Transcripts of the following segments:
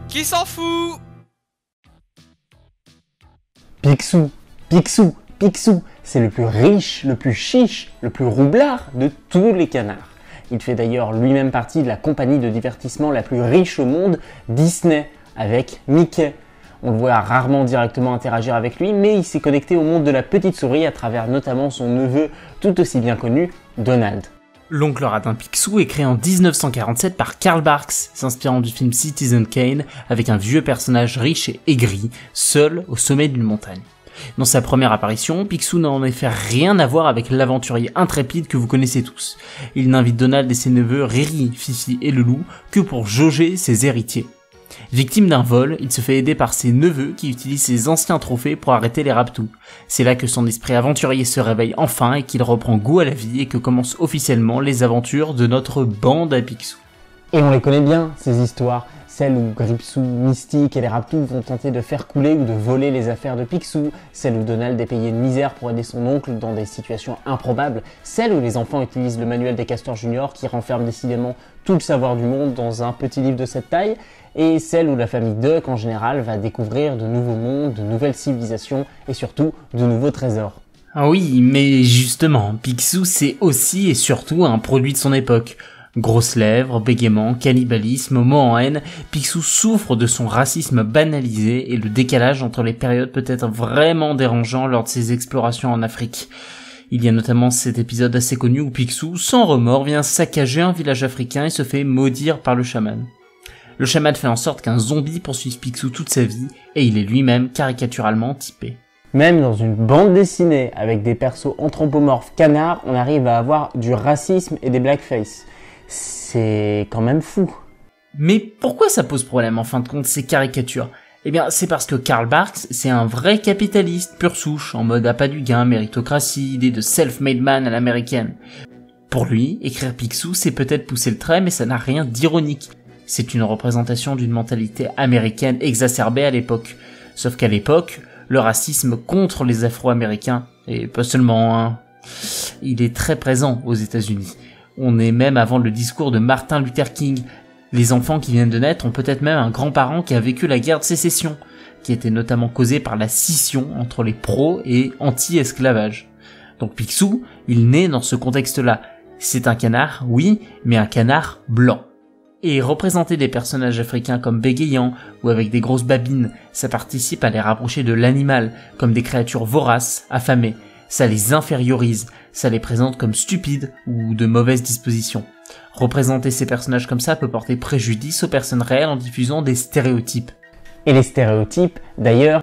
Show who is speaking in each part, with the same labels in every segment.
Speaker 1: Qui s'en fout?
Speaker 2: Picsou, Picsou, Picsou, c'est le plus riche, le plus chiche, le plus roublard de tous les canards. Il fait d'ailleurs lui-même partie de la compagnie de divertissement la plus riche au monde, Disney, avec Mickey. On le voit rarement directement interagir avec lui, mais il s'est connecté au monde de la petite souris à travers notamment son neveu tout aussi bien connu, Donald.
Speaker 3: L'oncle radin Picsou est créé en 1947 par Carl Barks, s'inspirant du film Citizen Kane, avec un vieux personnage riche et aigri, seul au sommet d'une montagne. Dans sa première apparition, Picsou n'a en effet rien à voir avec l'aventurier intrépide que vous connaissez tous. Il n'invite Donald et ses neveux Riri, Fifi et le loup que pour jauger ses héritiers. Victime d'un vol, il se fait aider par ses neveux qui utilisent ses anciens trophées pour arrêter les raptous. C'est là que son esprit aventurier se réveille enfin et qu'il reprend goût à la vie et que commencent officiellement les aventures de notre bande à Picsou.
Speaker 2: Et on les connaît bien, ces histoires. Celles où Gripsou, Mystique et les Raptous vont tenter de faire couler ou de voler les affaires de Picsou, celle où Donald est payé de misère pour aider son oncle dans des situations improbables, celle où les enfants utilisent le manuel des Castors Junior qui renferme décidément tout le savoir du monde dans un petit livre de cette taille, et celle où la famille Duck en général va découvrir de nouveaux mondes, de nouvelles civilisations et surtout de nouveaux trésors.
Speaker 3: Ah oui, mais justement, Picsou c'est aussi et surtout un produit de son époque. Grosses lèvres, bégaiement, cannibalisme, mots en haine, Picsou souffre de son racisme banalisé et le décalage entre les périodes peut être vraiment dérangeant lors de ses explorations en Afrique. Il y a notamment cet épisode assez connu où Picsou, sans remords, vient saccager un village africain et se fait maudire par le chaman. Le chaman fait en sorte qu'un zombie poursuive Picsou toute sa vie et il est lui-même caricaturalement typé.
Speaker 2: Même dans une bande dessinée avec des persos anthropomorphes canards, on arrive à avoir du racisme et des blackface. C'est quand même fou.
Speaker 3: Mais pourquoi ça pose problème en fin de compte ces caricatures? Eh bien c'est parce que Karl Barks c'est un vrai capitaliste pure souche, en mode appât du gain, méritocratie, idée de self-made man à l'américaine. Pour lui, écrire Picsou c'est peut-être pousser le trait mais ça n'a rien d'ironique. C'est une représentation d'une mentalité américaine exacerbée à l'époque. Sauf qu'à l'époque, le racisme contre les Afro-Américains, et pas seulement, hein, il est très présent aux États-Unis. On est même avant le discours de Martin Luther King. Les enfants qui viennent de naître ont peut-être même un grand-parent qui a vécu la guerre de sécession, qui était notamment causée par la scission entre les pro et anti-esclavage. Donc Picsou, il naît dans ce contexte-là. C'est un canard, oui, mais un canard blanc. Et représenter des personnages africains comme bégayants ou avec des grosses babines, ça participe à les rapprocher de l'animal, comme des créatures voraces, affamées. Ça les infériorise, ça les présente comme stupides ou de mauvaise disposition. Représenter ces personnages comme ça peut porter préjudice aux personnes réelles en diffusant des stéréotypes.
Speaker 2: Et les stéréotypes, d'ailleurs,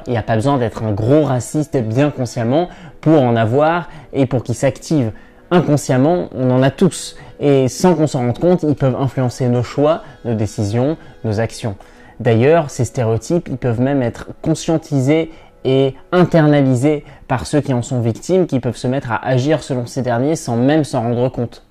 Speaker 2: il n'y a pas besoin d'être un gros raciste bien consciemment pour en avoir et pour qu'ils s'activent. Inconsciemment, on en a tous. Et sans qu'on s'en rende compte, ils peuvent influencer nos choix, nos décisions, nos actions. D'ailleurs, ces stéréotypes, ils peuvent même être conscientisés et internalisés par ceux qui en sont victimes, qui peuvent se mettre à agir selon ces derniers sans même s'en rendre compte.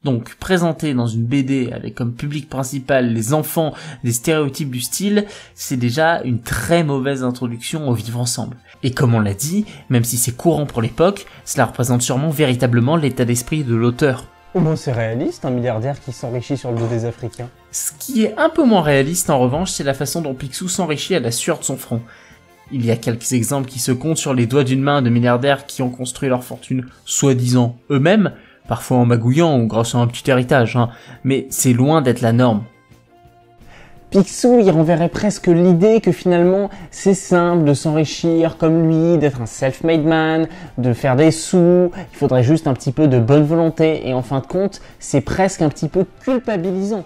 Speaker 3: Donc, présenter dans une BD avec comme public principal les enfants des stéréotypes du style, c'est déjà une très mauvaise introduction au vivre ensemble. Et comme on l'a dit, même si c'est courant pour l'époque, cela représente sûrement véritablement l'état d'esprit de l'auteur.
Speaker 2: Oh bon, c'est réaliste, un milliardaire qui s'enrichit sur le dos des Africains.
Speaker 3: Ce qui est un peu moins réaliste en revanche, c'est la façon dont Picsou s'enrichit à la sueur de son front. Il y a quelques exemples qui se comptent sur les doigts d'une main de milliardaires qui ont construit leur fortune soi-disant eux-mêmes, parfois en magouillant ou grâce à un petit héritage, mais c'est loin d'être la norme.
Speaker 2: Picsou, il renverrait presque l'idée que finalement c'est simple de s'enrichir comme lui, d'être un self-made man, de faire des sous, il faudrait juste un petit peu de bonne volonté et en fin de compte, c'est presque un petit peu culpabilisant.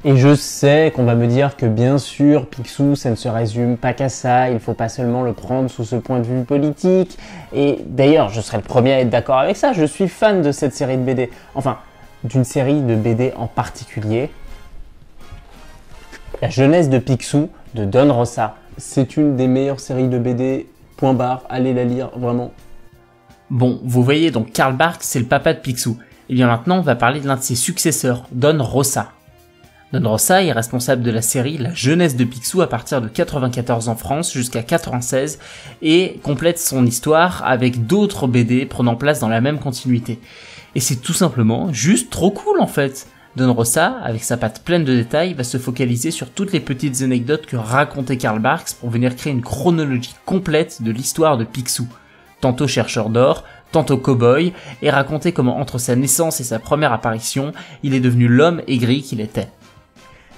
Speaker 2: Et je sais qu'on va me dire que bien sûr, Picsou, ça ne se résume pas qu'à ça, il faut pas seulement le prendre sous ce point de vue politique. Et d'ailleurs, je serais le premier à être d'accord avec ça, je suis fan de cette série de BD. Enfin, d'une série de BD en particulier. La jeunesse de Picsou, de Don Rosa. C'est une des meilleures séries de BD, point barre, allez la lire, vraiment.
Speaker 3: Bon, vous voyez donc Karl Barks, c'est le papa de Picsou. Et bien maintenant, on va parler de l'un de ses successeurs, Don Rosa. Don Rosa est responsable de la série La jeunesse de Picsou à partir de 94 en France jusqu'à 96 et complète son histoire avec d'autres BD prenant place dans la même continuité. Et c'est tout simplement juste trop cool en fait. Don Rosa, avec sa patte pleine de détails, va se focaliser sur toutes les petites anecdotes que racontait Karl Barks pour venir créer une chronologie complète de l'histoire de Picsou. Tantôt chercheur d'or, tantôt cow-boy, et raconter comment entre sa naissance et sa première apparition, il est devenu l'homme aigri qu'il était.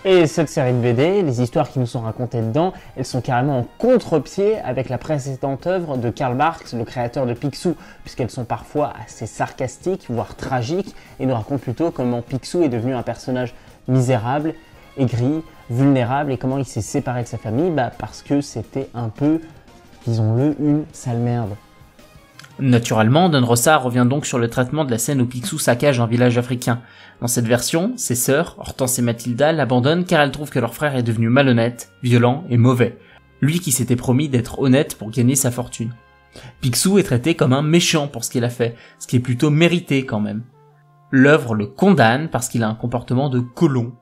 Speaker 2: Et cette série de BD, les histoires qui nous sont racontées dedans, elles sont carrément en contre-pied avec la précédente œuvre de Karl Barks, le créateur de Picsou, puisqu'elles sont parfois assez sarcastiques, voire tragiques, et nous racontent plutôt comment Picsou est devenu un personnage misérable, aigri, vulnérable, et comment il s'est séparé de sa famille, parce que c'était un peu, disons-le, une sale merde.
Speaker 3: Naturellement, Don Rosa revient donc sur le traitement de la scène où Picsou saccage un village africain. Dans cette version, ses sœurs, Hortense et Mathilda, l'abandonnent car elles trouvent que leur frère est devenu malhonnête, violent et mauvais. Lui qui s'était promis d'être honnête pour gagner sa fortune. Picsou est traité comme un méchant pour ce qu'il a fait, ce qui est plutôt mérité quand même. L'œuvre le condamne parce qu'il a un comportement de colon.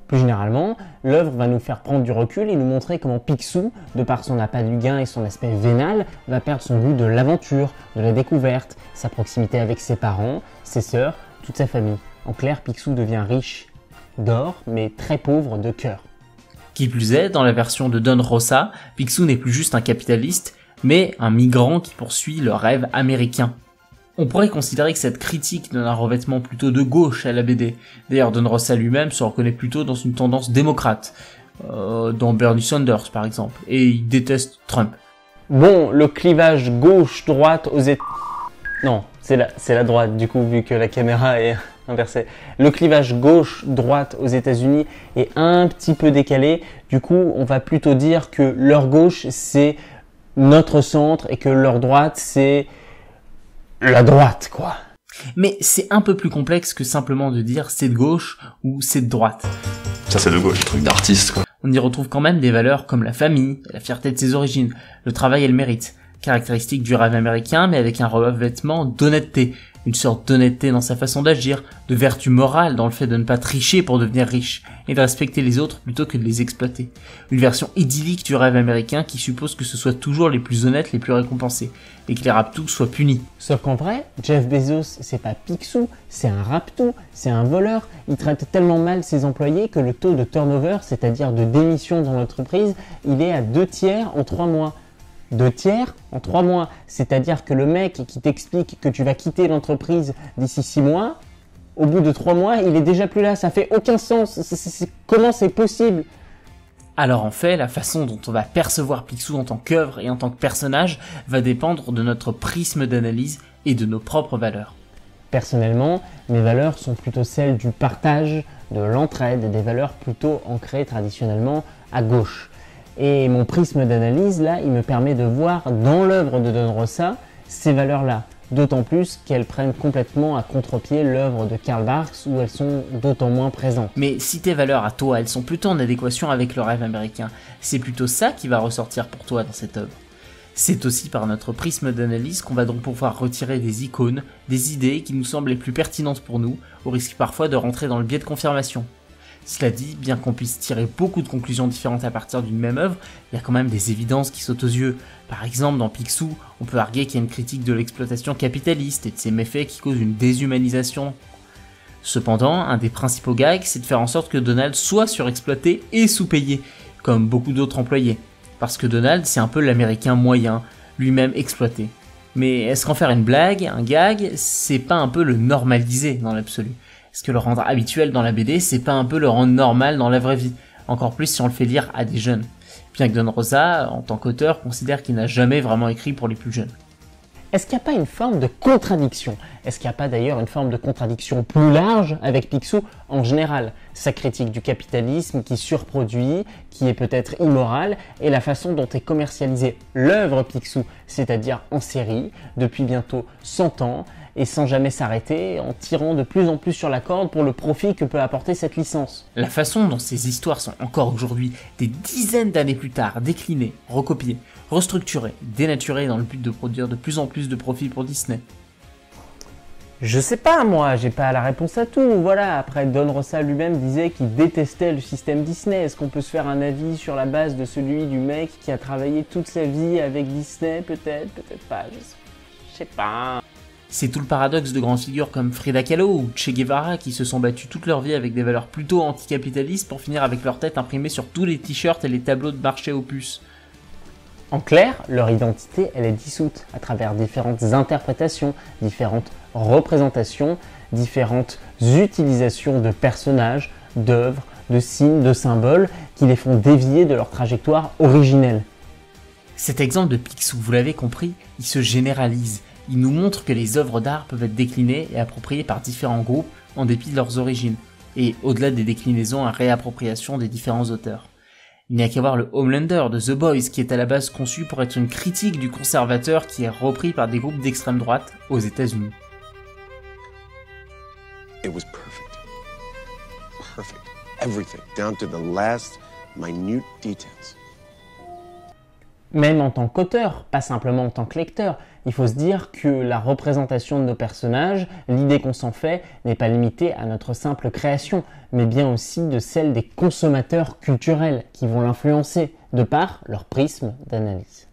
Speaker 2: Plus généralement, l'œuvre va nous faire prendre du recul et nous montrer comment Picsou, de par son appât du gain et son aspect vénal, va perdre son goût de l'aventure, de la découverte, sa proximité avec ses parents, ses sœurs, toute sa famille. En clair, Picsou devient riche d'or, mais très pauvre de cœur.
Speaker 3: Qui plus est, dans la version de Don Rosa, Picsou n'est plus juste un capitaliste, mais un migrant qui poursuit le rêve américain. On pourrait considérer que cette critique donne un revêtement plutôt de gauche à la BD. D'ailleurs, Don Rosa lui-même se reconnaît plutôt dans une tendance démocrate, dans Bernie Sanders par exemple, et il déteste Trump.
Speaker 2: Bon, le clivage gauche-droite aux États... Non, c'est la droite du coup, vu que la caméra est inversée. Le clivage gauche-droite aux États-Unis est un petit peu décalé. Du coup, on va plutôt dire que leur gauche, c'est notre centre et que leur droite, c'est... la droite, quoi.
Speaker 3: Mais c'est un peu plus complexe que simplement de dire c'est de gauche ou c'est de droite.
Speaker 1: Ça c'est de gauche, le truc d'artiste, quoi.
Speaker 3: On y retrouve quand même des valeurs comme la famille, la fierté de ses origines, le travail et le mérite, caractéristiques du rêve américain mais avec un revêtement d'honnêteté, une sorte d'honnêteté dans sa façon d'agir, de vertu morale dans le fait de ne pas tricher pour devenir riche, et de respecter les autres plutôt que de les exploiter. Une version idyllique du rêve américain qui suppose que ce soit toujours les plus honnêtes les plus récompensés, et que les raptous soient punis.
Speaker 2: Sauf qu'en vrai, Jeff Bezos, c'est pas Picsou, c'est un raptou, c'est un voleur. Il traite tellement mal ses employés que le taux de turnover, c'est-à-dire de démission dans l'entreprise, il est à 2/3 en 3 mois. 2/3 en 3 mois. C'est-à-dire que le mec qui t'explique que tu vas quitter l'entreprise d'ici 6 mois, au bout de 3 mois, il est déjà plus là. Ça fait aucun sens. Comment c'est possible ?
Speaker 3: Alors en fait, la façon dont on va percevoir Picsou en tant qu'œuvre et en tant que personnage va dépendre de notre prisme d'analyse et de nos propres valeurs.
Speaker 2: Personnellement, mes valeurs sont plutôt celles du partage, de l'entraide, des valeurs plutôt ancrées traditionnellement à gauche. Et mon prisme d'analyse, là, il me permet de voir dans l'œuvre de Don Rosa ces valeurs-là. D'autant plus qu'elles prennent complètement à contre-pied l'œuvre de Karl Barks où elles sont d'autant moins présentes.
Speaker 3: Mais si tes valeurs à toi, elles sont plutôt en adéquation avec le rêve américain, c'est plutôt ça qui va ressortir pour toi dans cette œuvre. C'est aussi par notre prisme d'analyse qu'on va donc pouvoir retirer des icônes, des idées qui nous semblent les plus pertinentes pour nous, au risque parfois de rentrer dans le biais de confirmation. Cela dit, bien qu'on puisse tirer beaucoup de conclusions différentes à partir d'une même œuvre, il y a quand même des évidences qui sautent aux yeux. Par exemple, dans Picsou, on peut arguer qu'il y a une critique de l'exploitation capitaliste et de ses méfaits qui causent une déshumanisation. Cependant, un des principaux gags, c'est de faire en sorte que Donald soit surexploité et sous-payé, comme beaucoup d'autres employés. Parce que Donald, c'est un peu l'américain moyen, lui-même exploité. Mais est-ce qu'en faire une blague, un gag, c'est pas un peu le normaliser dans l'absolu ? Est-ce que le rendre habituel dans la BD, c'est pas un peu le rendre normal dans la vraie vie? Encore plus si on le fait lire à des jeunes. Bien que Don Rosa, en tant qu'auteur, considère qu'il n'a jamais vraiment écrit pour les plus jeunes.
Speaker 2: Est-ce qu'il n'y a pas une forme de contradiction? Est-ce qu'il n'y a pas d'ailleurs une forme de contradiction plus large avec Picsou en général? Sa critique du capitalisme qui surproduit, qui est peut-être immoral, et la façon dont est commercialisée l'œuvre Picsou, c'est-à-dire en série, depuis bientôt 100 ans, et sans jamais s'arrêter, en tirant de plus en plus sur la corde pour le profit que peut apporter cette licence.
Speaker 3: La façon dont ces histoires sont encore aujourd'hui, des dizaines d'années plus tard, déclinées, recopiées, restructurées, dénaturées dans le but de produire de plus en plus de profit pour Disney.
Speaker 2: Je sais pas moi, j'ai pas la réponse à tout, voilà. Après, Don Rosa lui-même disait qu'il détestait le système Disney. Est-ce qu'on peut se faire un avis sur la base de celui du mec qui a travaillé toute sa vie avec Disney? Peut-être, peut-être pas, je sais pas.
Speaker 3: C'est tout le paradoxe de grandes figures comme Frida Kahlo ou Che Guevara qui se sont battus toute leur vie avec des valeurs plutôt anticapitalistes pour finir avec leur tête imprimée sur tous les t-shirts et les tableaux de marché aux puces.
Speaker 2: En clair, leur identité, elle est dissoute à travers différentes interprétations, différentes représentations, différentes utilisations de personnages, d'œuvres, de signes, de symboles qui les font dévier de leur trajectoire originelle.
Speaker 3: Cet exemple de Picsou, vous l'avez compris, il se généralise. Il nous montre que les œuvres d'art peuvent être déclinées et appropriées par différents groupes en dépit de leurs origines, et au-delà des déclinaisons à réappropriation des différents auteurs. Il n'y a qu'à voir le Homelander de The Boys qui est à la base conçu pour être une critique du conservateur qui est repris par des groupes d'extrême droite aux États-Unis.
Speaker 4: It was perfect. Perfect. Everything, down to the last minute details.
Speaker 2: Même en tant qu'auteur, pas simplement en tant que lecteur, il faut se dire que la représentation de nos personnages, l'idée qu'on s'en fait, n'est pas limitée à notre simple création, mais bien aussi de celle des consommateurs culturels qui vont l'influencer, de par leur prisme d'analyse.